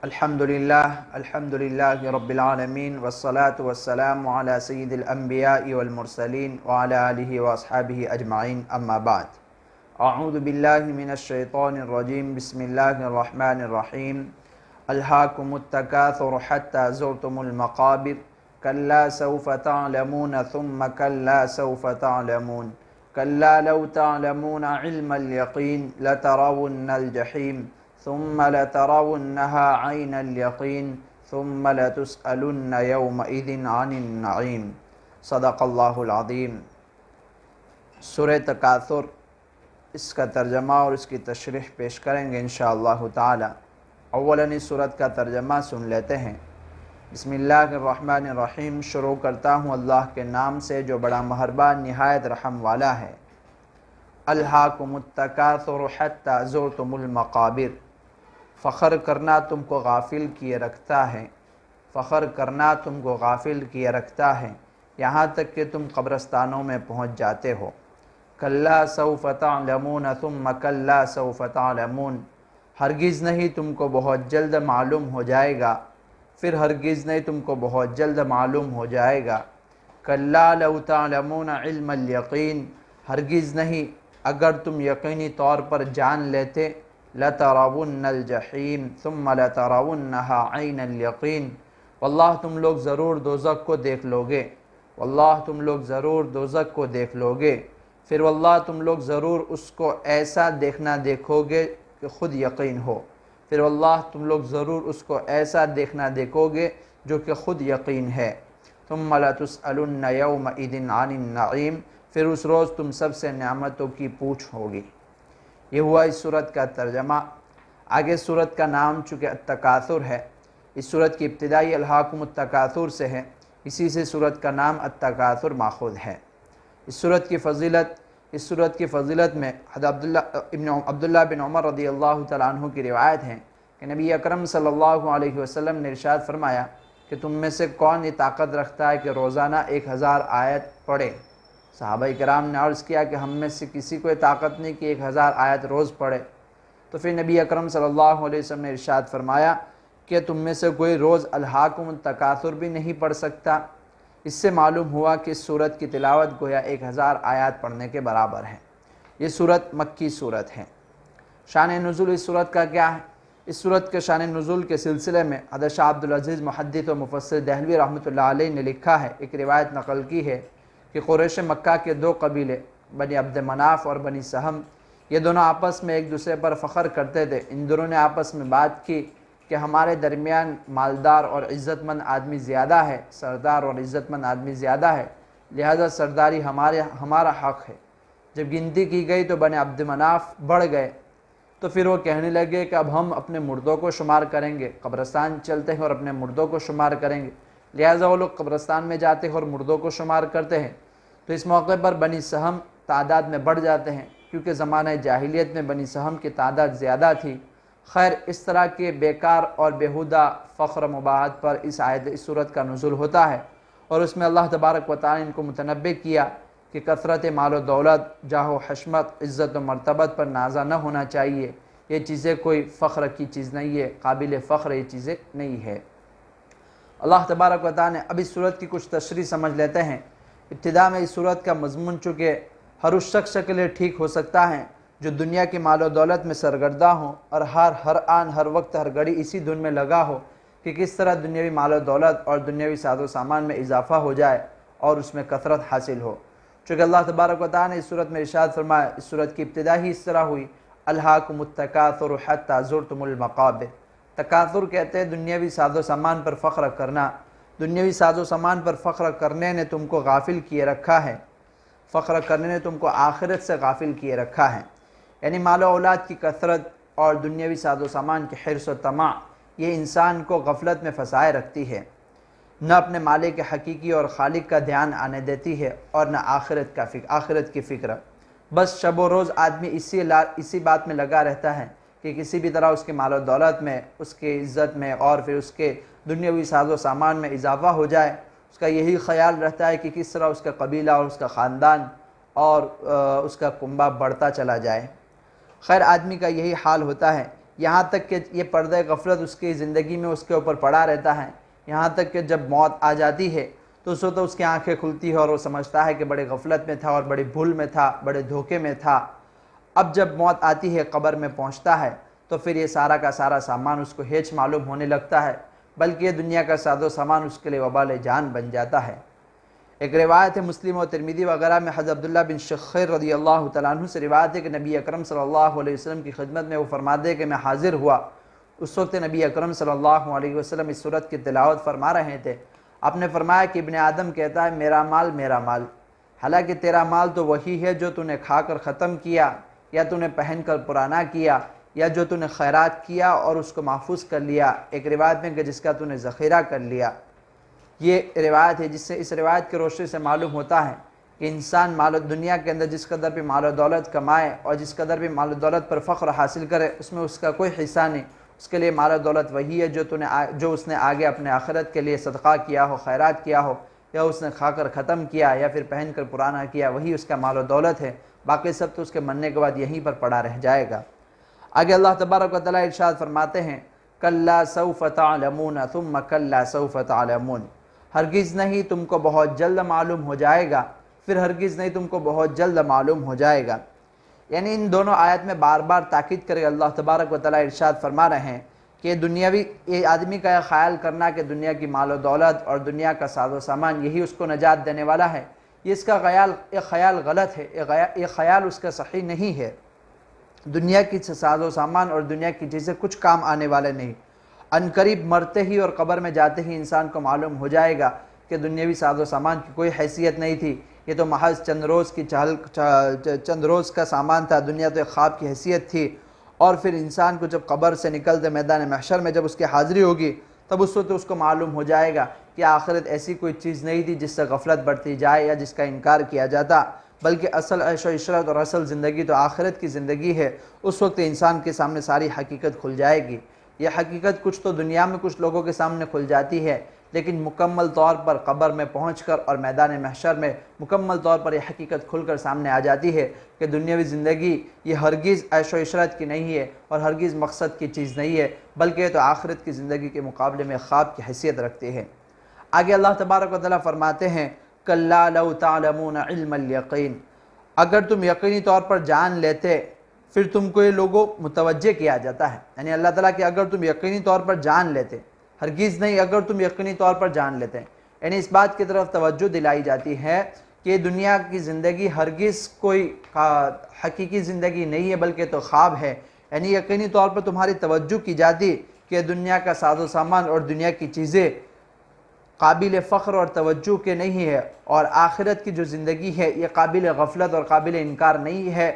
الحمد للہ رب العالمین والصلاة والسلام علی سید الانبیاء والمرسلین وعلی آلہ واصحابہ اجمعین اما بعد اعوذ باللہ من الشیطان الرجیم بسم اللہ الرحمن الرحیم الہاکم التکاثر حتی زرتم المقابر کلا سوف تعلمون ثم کلا سوف تعلمون کلا لو تعلمون علم الیقین لترون الجحیم ثم لترونها عین الیقین ثم لتسألن یومئذ عن النعیم صدق اللہ العظیم۔ سورہ تکاثر، اس کا ترجمہ اور اس کی تشریح پیش کریں گے انشاءاللہ تعالی۔ اولاً اس سورت کا ترجمہ سن لیتے ہیں۔ بسم اللہ الرحمن الرحیم، شروع کرتا ہوں اللہ کے نام سے جو بڑا مہربان نہایت رحم والا ہے۔ الہاکم التکاثر حتی زرتم المقابر، فخر کرنا تم کو غافل کیے رکھتا ہے، فخر کرنا تم کو غافل کیے رکھتا ہے یہاں تک کہ تم قبرستانوں میں پہنچ جاتے ہو۔ کلا سوف تعلمون ثم کلا سوف تعلمون، ہرگز نہیں تم کو بہت جلد معلوم ہو جائے گا، پھر ہرگز نہیں تم کو بہت جلد معلوم ہو جائے گا۔ کلا لو تعلمون علم الیقین، ہرگز نہیں اگر تم یقینی طور پر جان لیتے، لترون الجحیم ثم لترونها عین الیقین، واللہ تم لوگ ضرور دوزخ کو دیکھ لوگے، واللہ تم لوگ ضرور دوزخ کو دیکھ لوگے، پھر واللہ تم لوگ ضرور اس کو ایسا دیکھنا دیکھو گے کہ خود یقین ہو، پھر واللہ تم لوگ ضرور اس کو ایسا دیکھنا دیکھو گے جو کہ خود یقین ہے۔ ثم لتسألن یومئذ عن النعیم، پھر اس روز تم سب سے نعمتوں کی پوچھ ہوگی۔ یہ ہوا اس سورت کا ترجمہ۔ آگے سورت کا نام چونکہ التکاثر ہے، اس سورت کی ابتدائی الہاکم التکاثر سے ہے، اسی سے سورت کا نام التکاثر ماخوذ ہے۔ اس سورت کی فضیلت میں حضرت عبداللہ بن عمر رضی اللہ تعالیٰ عنہ کی روایت ہے کہ نبی اکرم صلی اللہ علیہ وسلم نے ارشاد فرمایا کہ تم میں سے کون یہ طاقت رکھتا ہے کہ روزانہ 1000 آیت پڑھے؟ صحابہ کرام نے عرض کیا کہ ہم میں سے کسی کو یہ طاقت نہیں کہ 1000 آیت روز پڑھے۔ تو پھر نبی اکرم صلی اللہ علیہ وسلم نے ارشاد فرمایا کہ تم میں سے کوئی روز الہاکم التکاثر بھی نہیں پڑھ سکتا۔ اس سے معلوم ہوا کہ اس سورت کی تلاوت گویا 1000 آیات پڑھنے کے برابر ہے۔ یہ سورت مکی سورت ہے۔ شان نزول اس سورت کا کیا ہے؟ اس سورت کے شان نزول کے سلسلے میں حضرت شاہ عبدالعزیز محدث و مفسر دہلوی رحمۃ اللہ علیہ نے لکھا ہے، ایک روایت نقل کی ہے کہ قریش مکہ کے 2 قبیلے بنی عبد مناف اور بنی سہم، یہ دونوں آپس میں ایک دوسرے پر فخر کرتے تھے۔ ان دونوں نے آپس میں بات کی کہ ہمارے درمیان مالدار اور عزت مند آدمی زیادہ ہے، سردار اور عزت مند آدمی زیادہ ہے، لہذا سرداری ہمارا حق ہے۔ جب گنتی کی گئی تو بنی عبد مناف بڑھ گئے، تو پھر وہ کہنے لگے کہ اب ہم اپنے مردوں کو شمار کریں گے، قبرستان چلتے ہیں اور اپنے مردوں کو شمار کریں گے۔ لہٰذا وہ لوگ قبرستان میں جاتے ہیں اور مردوں کو شمار کرتے ہیں۔ تو اس موقع پر بنی سہم تعداد میں بڑھ جاتے ہیں، کیونکہ زمانہ جاہلیت میں بنی سہم کی تعداد زیادہ تھی۔ خیر، اس طرح کے بیکار اور بیہودہ فخر مباحث پر اس سورت کا نزول ہوتا ہے، اور اس میں اللہ تبارک و تعالی ان کو متنبہ کیا کہ کثرت مال و دولت، جاہ و حشمت، عزت و مرتبت پر نازع نہ ہونا چاہیے۔ یہ چیزیں کوئی فخر کی چیز نہیں ہے، قابل فخر یہ چیزیں نہیں ہے۔ اللہ تبارک و تعالی نے اب اس سورت کی کچھ تشریح سمجھ لیتے ہیں۔ ابتدا میں اس سورت کا مضمون چونکہ ہر اس شخص کے لیے ٹھیک ہو سکتا ہے جو دنیا کی مال و دولت میں سرگردہ ہو اور ہر آن ہر وقت ہر گھڑی اسی دھن میں لگا ہو کہ کس طرح دنیاوی مال و دولت اور دنیاوی ساز و سامان میں اضافہ ہو جائے اور اس میں کثرت حاصل ہو۔ چونکہ اللہ تبارک و تعالی نے اس سورت میں ارشاد فرمایا، اس سورت کی ابتدا ہی اس طرح ہوئی، الہاکم التکاثر حتی زرتم المقابر۔ تکاثر کہتے ہیں دنیاوی ساز و سامان پر فخر کرنا۔ دنیاوی ساز و سامان پر فخر کرنے نے تم کو غافل کیے رکھا ہے، فخر کرنے نے تم کو آخرت سے غافل کیے رکھا ہے۔ یعنی مال و اولاد کی کثرت اور دنیاوی ساز و سامان کی حرص و طمع، یہ انسان کو غفلت میں پھنسائے رکھتی ہے، نہ اپنے مالک حقیقی اور خالق کا دھیان آنے دیتی ہے اور نہ آخرت کی فکر۔ بس شب و روز آدمی اسی بات میں لگا رہتا ہے کہ کسی بھی طرح اس کے مال و دولت میں، اس کے عزت میں اور پھر اس کے دنیاوی ساز و سامان میں اضافہ ہو جائے۔ اس کا یہی خیال رہتا ہے کہ کس طرح اس کا قبیلہ اور اس کا خاندان اور اس کا کنبہ بڑھتا چلا جائے۔ خیر، آدمی کا یہی حال ہوتا ہے، یہاں تک کہ یہ پردہ غفلت اس کی زندگی میں اس کے اوپر پڑا رہتا ہے، یہاں تک کہ جب موت آ جاتی ہے تو اس وقت اس کی آنکھیں کھلتی ہے اور وہ سمجھتا ہے کہ بڑے غفلت میں تھا اور بڑی بھول میں تھا، بڑے دھوکے میں تھا۔ اب جب موت آتی ہے، قبر میں پہنچتا ہے، تو پھر یہ سارا کا سارا سامان اس کو ہیچ معلوم ہونے لگتا ہے، بلکہ یہ دنیا کا ساز و سامان اس کے لیے وبال جان بن جاتا ہے۔ ایک روایت ہے مسلم و ترمذی وغیرہ میں، حضرت عبداللہ بن شخیر رضی اللہ تعالیٰ عنہ سے روایت ہے کہ نبی اکرم صلی اللہ علیہ وسلم کی خدمت میں وہ فرماتے ہیں کہ میں حاضر ہوا، اس وقت نبی اکرم صلی اللہ علیہ وسلم اس سورت کی تلاوت فرما رہے تھے۔ آپ نے فرمایا کہ ابن آدم کہتا ہے میرا مال میرا مال، حالانکہ تیرا مال تو وہی ہے جو تو نے کھا کر ختم کیا، یا تو نے پہن کر پرانا کیا، یا جو تو نے خیرات کیا اور اس کو محفوظ کر لیا، ایک روایت میں کہ جس کا تو نے ذخیرہ کر لیا۔ یہ روایت ہے جس سے اس روایت کی روشنی سے معلوم ہوتا ہے کہ انسان دنیا کے اندر جس قدر بھی مال و دولت کمائے اور جس قدر بھی مال و دولت پر فخر حاصل کرے، اس میں اس کا کوئی حصہ نہیں۔ اس کے لیے مال و دولت وہی ہے جو اس نے آگے اپنے آخرت کے لیے صدقہ کیا ہو، خیرات کیا ہو، یا اس نے کھا کر ختم کیا یا پھر پہن کر پرانا کیا، وہی اس کا مال و دولت ہے۔ باقی سب تو اس کے مرنے کے بعد یہیں پر پڑا رہ جائے گا۔ آگے اللہ تبارک و تعالیٰ ارشاد فرماتے ہیں کَلَّا سَوْفَ تَعْلَمُونَ ثُمَّ كَلَّا سَوْفَ تَعْلَمُونَ، ہرگز نہیں تم کو بہت جلد معلوم ہو جائے گا، پھر ہرگز نہیں تم کو بہت جلد معلوم ہو جائے گا۔ یعنی ان دونوں آیت میں بار بار تاکید کرے اللہ تبارک و تعالیٰ ارشاد فرما رہے ہیں کہ دنیاوی یہ آدمی کا یہ خیال کرنا کہ دنیا کی مال و دولت اور دنیا کا ساز و سامان یہی اس کو نجات دینے والا ہے، یہ اس کا خیال غلط ہے، یہ خیال اس کا صحیح نہیں ہے۔ دنیا کی ساز و سامان اور دنیا کی چیزیں کچھ کام آنے والے نہیں۔ عنقریب مرتے ہی اور قبر میں جاتے ہی انسان کو معلوم ہو جائے گا کہ دنیاوی ساز و سامان کی کوئی حیثیت نہیں تھی، یہ تو محض چند روز کا سامان تھا، دنیا تو ایک خواب کی حیثیت تھی۔ اور پھر انسان کو جب قبر سے نکلتے میدان محشر میں جب اس کی حاضری ہوگی، تب اس وقت اس کو معلوم ہو جائے گا کہ آخرت ایسی کوئی چیز نہیں تھی جس سے غفلت بڑھتی جائے یا جس کا انکار کیا جاتا، بلکہ اصل عیش و عشرت اور اصل زندگی تو آخرت کی زندگی ہے۔ اس وقت انسان کے سامنے ساری حقیقت کھل جائے گی۔ یہ حقیقت کچھ تو دنیا میں کچھ لوگوں کے سامنے کھل جاتی ہے، لیکن مکمل طور پر قبر میں پہنچ کر اور میدان محشر میں مکمل طور پر یہ حقیقت کھل کر سامنے آ جاتی ہے کہ دنیاوی زندگی یہ ہرگز عیش و عشرت کی نہیں ہے اور ہرگز مقصد کی چیز نہیں ہے، بلکہ یہ تو آخرت کی زندگی کے مقابلے میں خواب کی حیثیت رکھتی ہے۔ آگے اللہ تبارک و تعالیٰ فرماتے ہیں کَلَّا لَوْ تَعْلَمُونَ عِلْمَ الْيَقِينِ، اگر تم یقینی طور پر جان لیتے پھر تم کو یہ لوگوں متوجہ کیا جاتا ہے، یعنی اللہ تعالیٰ کہ اگر تم یقینی طور پر جان لیتے، ہرگز نہیں اگر تم یقینی طور پر جان لیتے، یعنی اس بات کی طرف توجہ دلائی جاتی ہے کہ دنیا کی زندگی ہرگز کوئی حقیقی زندگی نہیں ہے بلکہ تو خواب ہے۔ یعنی یقینی طور پر تمہاری توجہ کی جاتی کہ دنیا کا ساز و سامان اور دنیا کی چیزیں قابل فخر اور توجہ کے نہیں ہے، اور آخرت کی جو زندگی ہے یہ قابل غفلت اور قابل انکار نہیں ہے۔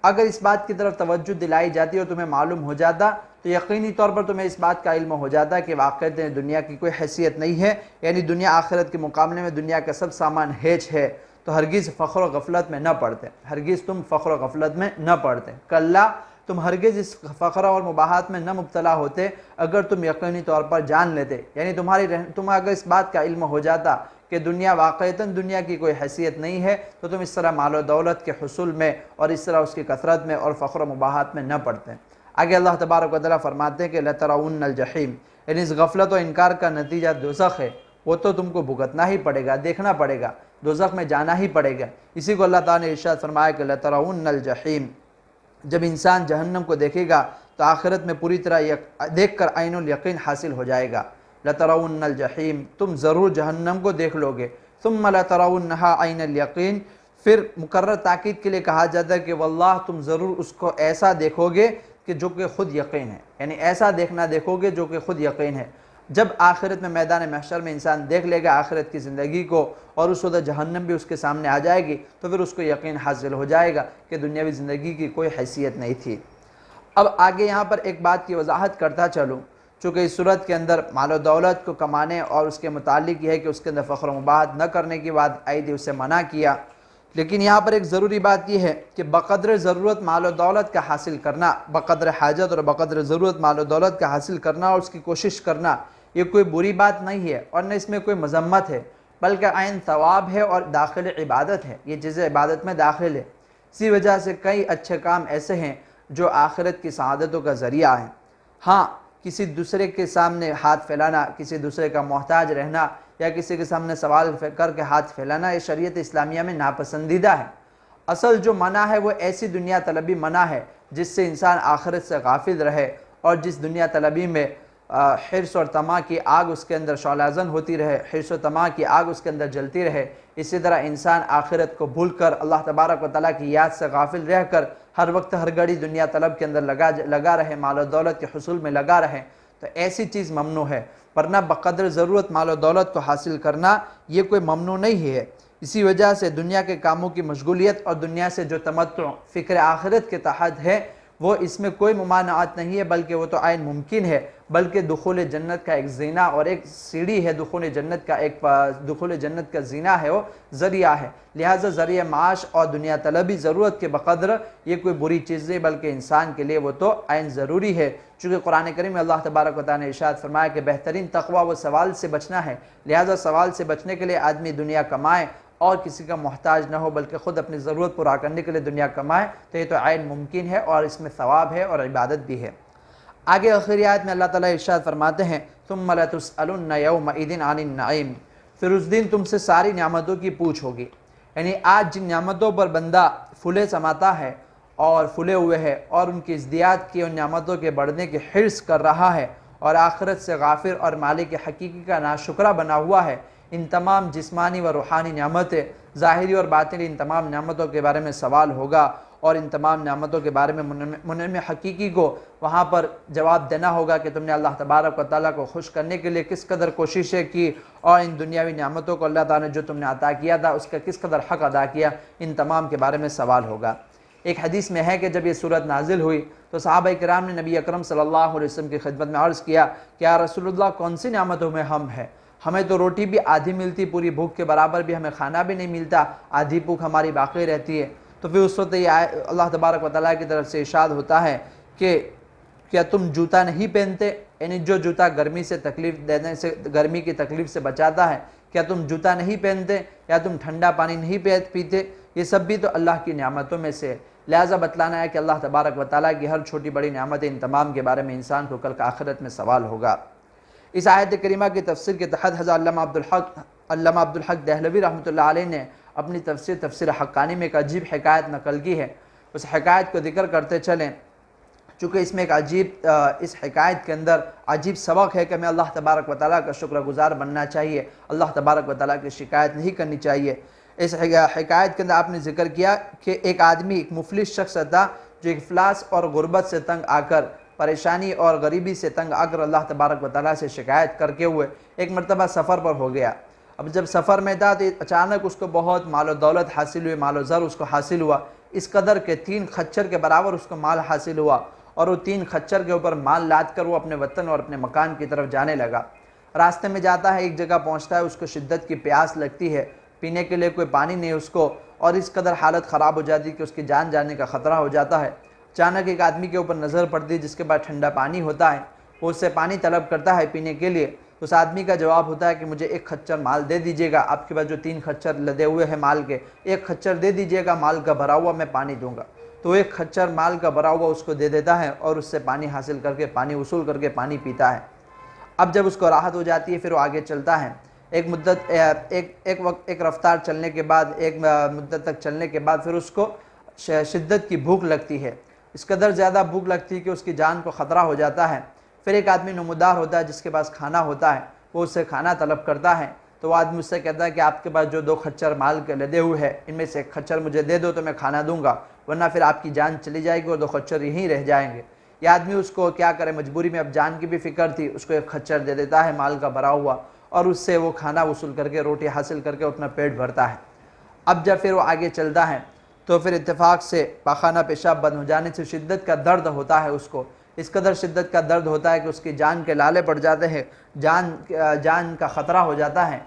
اگر اس بات کی طرف توجہ دلائی جاتی اور تمہیں معلوم ہو جاتا تو یقینی طور پر تمہیں اس بات کا علم ہو جاتا کہ واقعات دنیا کی کوئی حیثیت نہیں ہے، یعنی دنیا آخرت کے مقابلے میں دنیا کا سب سامان ہیچ ہے، تو ہرگز فخر و غفلت میں نہ پڑتے، ہرگز تم فخر و غفلت میں نہ پڑتے۔ کلا، تم ہرگز اس فخر اور مباحات میں نہ مبتلا ہوتے اگر تم یقینی طور پر جان لیتے، یعنی تمہیں اگر اس بات کا علم ہو جاتا کہ دنیا واقعتاً دنیا کی کوئی حیثیت نہیں ہے تو تم اس طرح مال و دولت کے حصول میں اور اس طرح اس کی کثرت میں اور فخر و مباحات میں نہ پڑتے۔ آگے اللہ تبارک و تعالیٰ فرماتے ہیں کہ لَتَرَوُنَّ الْجَحِيمَ، یعنی اس غفلت و انکار کا نتیجہ دوزخ ہے، وہ تو تم کو بھگتنا ہی پڑے گا، دیکھنا پڑے گا، دوزخ میں جانا ہی پڑے گا۔ اسی کو اللہ تعالیٰ نے ارشاد فرمایا کہ لَتَرَوُنَّ الْجَحِيمَ، جب انسان جہنم کو دیکھے گا تو آخرت میں پوری طرح دیکھ کر عین الیقین حاصل ہو جائے گا۔ لَتَرَوُنَّ الْجَحِيمَ، تم ضرور جہنم کو دیکھ لو گے۔ ثُمَّ لَتَرَوُنَّهَا عَيْنَ الْيَقِينِ، پھر مکرر تاکید کے لیے کہا جاتا ہے کہ واللہ تم ضرور اس کو ایسا دیکھو گے کہ جو کہ خود یقین ہے، یعنی ایسا دیکھنا دیکھو گے جو کہ خود یقین ہے۔ جب آخرت میں میدان محشر میں انسان دیکھ لے گا آخرت کی زندگی کو اور اس وقت جہنم بھی اس کے سامنے آ جائے گی تو پھر اس کو یقین حاصل ہو جائے گا کہ دنیاوی زندگی کی کوئی حیثیت نہیں تھی۔ اب آگے یہاں پر ایک بات کی وضاحت کرتا چلوں، چونکہ اس صورت کے اندر مال و دولت کو کمانے اور اس کے متعلق یہ ہے کہ اس کے اندر فخر و مباحات نہ کرنے کی بات آئی تھی، اسے منع کیا، لیکن یہاں پر ایک ضروری بات یہ ہے کہ بقدر ضرورت مال و دولت کا حاصل کرنا، بقدر حاجت اور بقدر ضرورت مال و دولت کا حاصل کرنا اور اس کی کوشش کرنا یہ کوئی بری بات نہیں ہے اور نہ اس میں کوئی مذمت ہے، بلکہ عین ثواب ہے اور داخل عبادت ہے، یہ چیزیں عبادت میں داخل ہے۔ اسی وجہ سے کئی اچھے کام ایسے ہیں جو آخرت کی سعادتوں کا ذریعہ ہے۔ ہاں، کسی دوسرے کے سامنے ہاتھ پھیلانا، کسی دوسرے کا محتاج رہنا یا کسی کے سامنے سوال کر کے ہاتھ پھیلانا، یہ شریعت اسلامیہ میں ناپسندیدہ ہے۔ اصل جو منع ہے وہ ایسی دنیا طلبی منع ہے جس سے انسان آخرت سے غافل رہے، اور جس دنیا طلبی میں حرص اور طمع کی آگ اس کے اندر شعلہ افزن ہوتی رہے، حرص و طمع کی آگ اس کے اندر جلتی رہے، اسی طرح انسان آخرت کو بھول کر اللہ تبارک و تعالیٰ کی یاد سے غافل رہ کر ہر وقت ہر گھڑی دنیا طلب کے اندر لگا رہے، مال و دولت کے حصول میں لگا رہے، تو ایسی چیز ممنوع ہے۔ ورنہ بقدر ضرورت مال و دولت کو حاصل کرنا یہ کوئی ممنوع نہیں ہے۔ اسی وجہ سے دنیا کے کاموں کی مشغولیت اور دنیا سے جو تمتع فکر آخرت کے تحت ہے وہ اس میں کوئی ممانعت نہیں ہے، بلکہ وہ تو عین ممکن ہے، بلکہ دخول جنت کا ایک زینہ اور ایک سیڑھی ہے، دخول جنت کا زینہ ہے، وہ ذریعہ ہے۔ لہٰذا ذریعہ معاش اور دنیا طلبی ضرورت کے بقدر یہ کوئی بری چیز نہیں، بلکہ انسان کے لیے وہ تو عین ضروری ہے۔ چونکہ قرآن کریم میں اللہ تبارک و تعالیٰ نے ارشاد فرمایا کہ بہترین تقویٰ وہ سوال سے بچنا ہے، لہٰذا سوال سے بچنے کے لیے آدمی دنیا کمائے اور کسی کا محتاج نہ ہو، بلکہ خود اپنی ضرورت پورا کرنے کے لیے دنیا کمائے، تو یہ تو عین ممکن ہے اور اس میں ثواب ہے اور عبادت بھی ہے۔ آگے آخری آیت میں اللہ تعالیٰ ارشاد فرماتے ہیں ثُمَّ لَتُسْأَلُنَّ يَوْمَئِذٍ عَنِ النَّعِيمِ، پھر اس دن تم سے ساری نعمتوں کی پوچھ ہوگی۔ یعنی آج جن نعمتوں پر بندہ پھولے سماتا ہے اور پھولے ہوئے ہے اور ان کی ازدیاد کی، ان نعمتوں کے بڑھنے کی حرص کر رہا ہے اور آخرت سے غافل اور مالک حقیقی کا ناشکرہ بنا ہوا ہے، ان تمام جسمانی و روحانی نعمتیں، ظاہری اور باطنی ان تمام نعمتوں کے بارے میں سوال ہوگا، اور ان تمام نعمتوں کے بارے میں منعم حقیقی کو وہاں پر جواب دینا ہوگا کہ تم نے اللہ تبارک و تعالیٰ کو خوش کرنے کے لیے کس قدر کوششیں کی، اور ان دنیاوی نعمتوں کو اللہ تعالیٰ نے جو تم نے عطا کیا تھا اس کا کس قدر حق ادا کیا، ان تمام کے بارے میں سوال ہوگا۔ ایک حدیث میں ہے کہ جب یہ صورت نازل ہوئی تو صحابہ کرام نے نبی اکرم صلی اللہ علیہ وسلم کی خدمت میں عرض کیا کہ یا رسول اللہ کون سی نعمتوں میں ہم ہیں؟ ہمیں تو روٹی بھی آدھی ملتی، پوری بھوک کے برابر بھی ہمیں کھانا بھی نہیں ملتا، آدھی بھوک ہماری باقی رہتی ہے۔ تو پھر اس وقت یہ اللہ تبارک و تعالیٰ کی طرف سے ارشاد ہوتا ہے کہ کیا تم جوتا نہیں پہنتے؟ یعنی جو جوتا گرمی سے تکلیف دینے سے، گرمی کی تکلیف سے بچاتا ہے، کیا تم جوتا نہیں پہنتے یا تم ٹھنڈا پانی نہیں پیتے؟ یہ سب بھی تو اللہ کی نعمتوں میں سے، لہٰذا بتلانا ہے کہ اللہ تبارک و تعالیٰ کی ہر چھوٹی بڑی نعمتیں، ان تمام کے بارے میں انسان کو کل آخرت میں سوال ہوگا۔ اس آیت کریمہ کی تفسیر کے تحت حضرت علامہ عبدالحق دہلوی رحمۃ اللہ علیہ نے اپنی تفسیر حقانی میں ایک عجیب حکایت نقل کی ہے۔ اس حکایت کو ذکر کرتے چلیں، چونکہ اس میں اس حکایت کے اندر عجیب سبق ہے کہ ہمیں اللہ تبارک و تعالیٰ کا شکر گزار بننا چاہیے، اللہ تبارک و تعالیٰ کی شکایت نہیں کرنی چاہیے۔ اس حکایت کے اندر آپ نے ذکر کیا کہ ایک آدمی، ایک مفلس شخص تھا جو افلاس اور غربت سے تنگ آ کر، پریشانی اور غریبی سے تنگ آ کر اللہ تبارک و تعالیٰ سے شکایت کر کے ہوئے ایک مرتبہ سفر پر ہو گیا۔ اب جب سفر میں تھا تو اچانک اس کو بہت مال و دولت حاصل ہوئی، مال و زر اس کو حاصل ہوا، اس قدر کہ 3 خچر کے برابر اس کو مال حاصل ہوا، اور وہ 3 خچر کے اوپر مال لاد کر وہ اپنے وطن اور اپنے مکان کی طرف جانے لگا۔ راستے میں جاتا ہے، ایک جگہ پہنچتا ہے، اس کو شدت کی پیاس لگتی ہے، پینے کے لیے کوئی پانی نہیں اس کو، اور اس قدر حالت خراب ہو جاتی کہ اس کی جان جانے کا خطرہ ہو جاتا ہے۔ اچانک ایک آدمی کے اوپر نظر پڑتی ہے جس کے پاس ٹھنڈا پانی ہوتا ہے، وہ اس سے پانی طلب کرتا ہے پینے کے لیے۔ اس آدمی کا جواب ہوتا ہے کہ مجھے 1 خچر مال دے دیجیے گا، آپ کے پاس جو 3 خچر لدے ہوئے ہیں مال کے، 1 خچر دے دیجیے گا مال کا بھرا ہوا، میں پانی دوں گا۔ تو 1 خچر مال کا بھرا ہوا اس کو دے دیتا ہے اور اس سے پانی حاصل کر کے، پانی وصول کر کے پانی پیتا ہے۔ اب جب اس کو راحت ہو جاتی ہے پھر وہ آگے چلتا ہے۔ ایک رفتار چلنے کے بعد، ایک مدت تک چلنے کے بعد پھر اس کو شدت کی بھوک لگتی ہے، اس قدر زیادہ بھوک لگتی ہے کہ اس کی جان کو خطرہ ہو جاتا ہے۔ پھر ایک آدمی نمودار ہوتا ہے جس کے پاس کھانا ہوتا ہے، وہ اس سے کھانا طلب کرتا ہے، تو وہ آدمی اس سے کہتا ہے کہ آپ کے پاس جو 2 خچر مال کے لدے ہوئے ہیں ان میں سے 1 خچر مجھے دے دو تو میں کھانا دوں گا، ورنہ پھر آپ کی جان چلی جائے گی اور 2 خچر یہیں رہ جائیں گے۔ یہ آدمی اس کو کیا کرے، مجبوری میں اب جان کی بھی فکر تھی، اس کو 1 خچر دے دیتا ہے مال کا بھرا ہوا، اور اس سے وہ کھانا وصول کر کے، روٹی حاصل کر کے اپنا پیٹ بھرتا ہے۔ اب جب پھر وہ آگے چلتا ہے تو پھر اتفاق سے پاخانہ پیشاب بند ہو جانے سے شدت کا درد ہوتا ہے، اس کو اس قدر شدت کا درد ہوتا ہے کہ اس کی جان کے لالے پڑ جاتے ہیں، جان کا خطرہ ہو جاتا ہے۔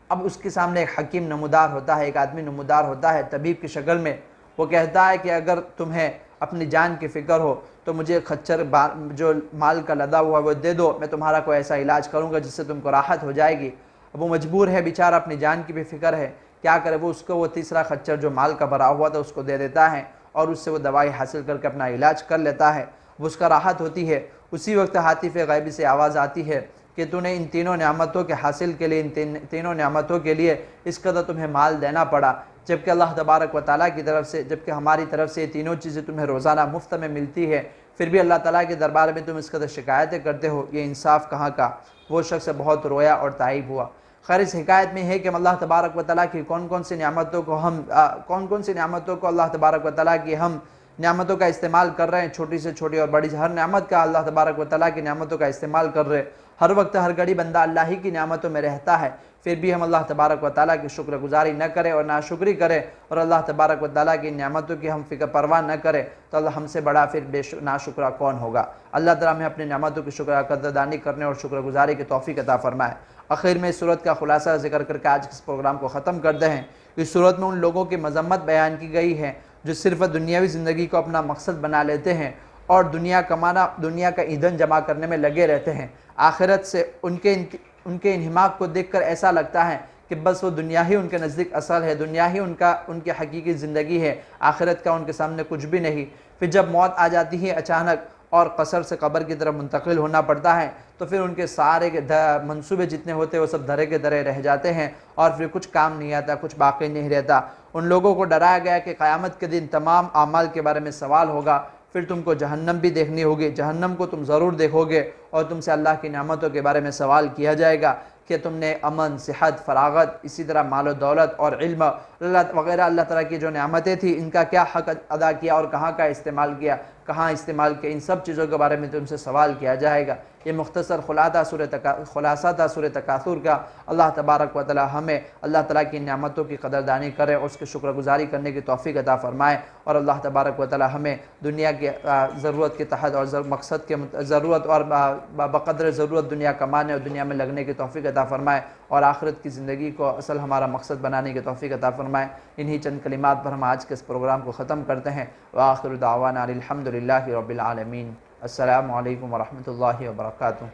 اب اس کے سامنے ایک حکیم نمودار ہوتا ہے، ایک آدمی نمودار ہوتا ہے طبیب کی شکل میں، وہ کہتا ہے کہ اگر تمہیں اپنی جان کی فکر ہو تو مجھے خچر جو مال کا لدا ہوا وہ دے دو، میں تمہارا کوئی ایسا علاج کروں گا جس سے تم کو راحت ہو جائے گی۔ اب وہ مجبور ہے بیچارہ، اپنی جان کی بھی فکر ہے، کیا کرے، وہ 3 خچر جو مال کا بھرا ہوا تھا اس کو دے دیتا ہے، اور اس سے وہ دوائی حاصل کر کے اپنا علاج کر لیتا ہے، وہ اس کا راحت ہوتی ہے، اسی وقت حاطف غیبی سے آواز آتی ہے کہ تو نے ان تینوں نعمتوں کے حاصل کے لیے، ان تینوں نعمتوں کے لیے اس قدر تمہیں مال دینا پڑا، جبکہ اللہ تبارک و تعالیٰ کی طرف سے، جبکہ ہماری طرف سے یہ تینوں چیزیں تمہیں روزانہ مفت میں ملتی ہے، پھر بھی اللہ تعالیٰ کے دربار میں تم اس قدر شکایتیں کرتے ہو، یہ انصاف کہاں کا؟ وہ شخص بہت رویا اور تائب ہوا۔ خیر اس حکایت میں ہے کہ اللہ تبارک و تعالیٰ کی کون کون سی نعمتوں کو اللہ تبارک و تعالیٰ کی ہم نعمتوں کا استعمال کر رہے ہیں، چھوٹی سے چھوٹی اور بڑی ہر نعمت کا اللہ تبارک و تعالیٰ کی نعمتوں کا استعمال کر رہے ہیں۔ ہر وقت ہر گھڑی بندہ اللہ ہی کی نعمتوں میں رہتا ہے، پھر بھی ہم اللہ تبارک و تعالیٰ کی شکر گزاری نہ کریں اور ناشکری کریں اور اللہ تبارک و تعالیٰ کی نعمتوں کی ہم فکر پرواہ نہ کریں، تو اللہ ہم سے بڑا پھر ناشکرہ کون ہوگا؟ اللہ تعالیٰ ہمیں اپنی نعمتوں کی قدردانی کرنے اور شکر گزاری کی توفیق عطا فرمائے۔ آخر میں اس صورت کا خلاصہ ذکر کر کے آج کے اس پروگرام کو ختم کرتے ہیں۔ اس صورت میں ان لوگوں کی مذمت بیان کی گئی ہے جو صرف دنیاوی زندگی کو اپنا مقصد بنا لیتے ہیں اور دنیا کا ایندھن جمع کرنے میں لگے رہتے ہیں۔ آخرت سے ان کے انہماک کو دیکھ کر ایسا لگتا ہے کہ بس وہ دنیا ہی ان کے نزدیک اصل ہے، دنیا ہی ان کی حقیقی زندگی ہے، آخرت کا ان کے سامنے کچھ بھی نہیں۔ پھر جب موت آ جاتی ہے اچانک اور قصر سے قبر کی طرف منتقل ہونا پڑتا ہے، تو پھر ان کے سارے منصوبے جتنے ہوتے ہیں وہ سب دھرے کے دھرے رہ جاتے ہیں اور پھر کچھ کام نہیں آتا، کچھ باقی نہیں رہتا۔ ان لوگوں کو ڈرایا گیا کہ قیامت کے دن تمام اعمال کے بارے میں سوال ہوگا، پھر تم کو جہنم بھی دیکھنی ہوگی، جہنم کو تم ضرور دیکھو گے اور تم سے اللہ کی نعمتوں کے بارے میں سوال کیا جائے گا کہ تم نے امن، صحت، فراغت، اسی طرح مال و دولت اور علم وغیرہ اللہ تعالیٰ کی جو نعمتیں تھیں ان کا کیا حق ادا کیا اور کہاں کا استعمال کیا، کہاں استعمال کیا، ان سب چیزوں کے بارے میں تم سے سوال کیا جائے گا۔ یہ مختصر خلاصہ تھا سورہ تکاثر کا۔ اللہ تبارک و تعالی ہمیں اللہ تعالیٰ کی نعمتوں کی قدردانی کرے اور اس کی شکر گزاری کرنے کی توفیق عطا فرمائے، اور اللہ تبارک و تعالی ہمیں دنیا کی ضرورت کے تحت اور مقصد کے ضرورت اور بقدر ضرورت دنیا کمانے اور دنیا میں لگنے کی توفیق عطا فرمائے، اور آخرت کی زندگی کو اصل ہمارا مقصد بنانے کی توفیق عطا فرمائے۔ انہی چند کلمات پر ہم آج کے اس پروگرام کو ختم کرتے ہیں۔ وآخر دعوانا الحمدللہ رب العالمین۔ السلام علیکم ورحمۃ اللہ وبرکاتہ۔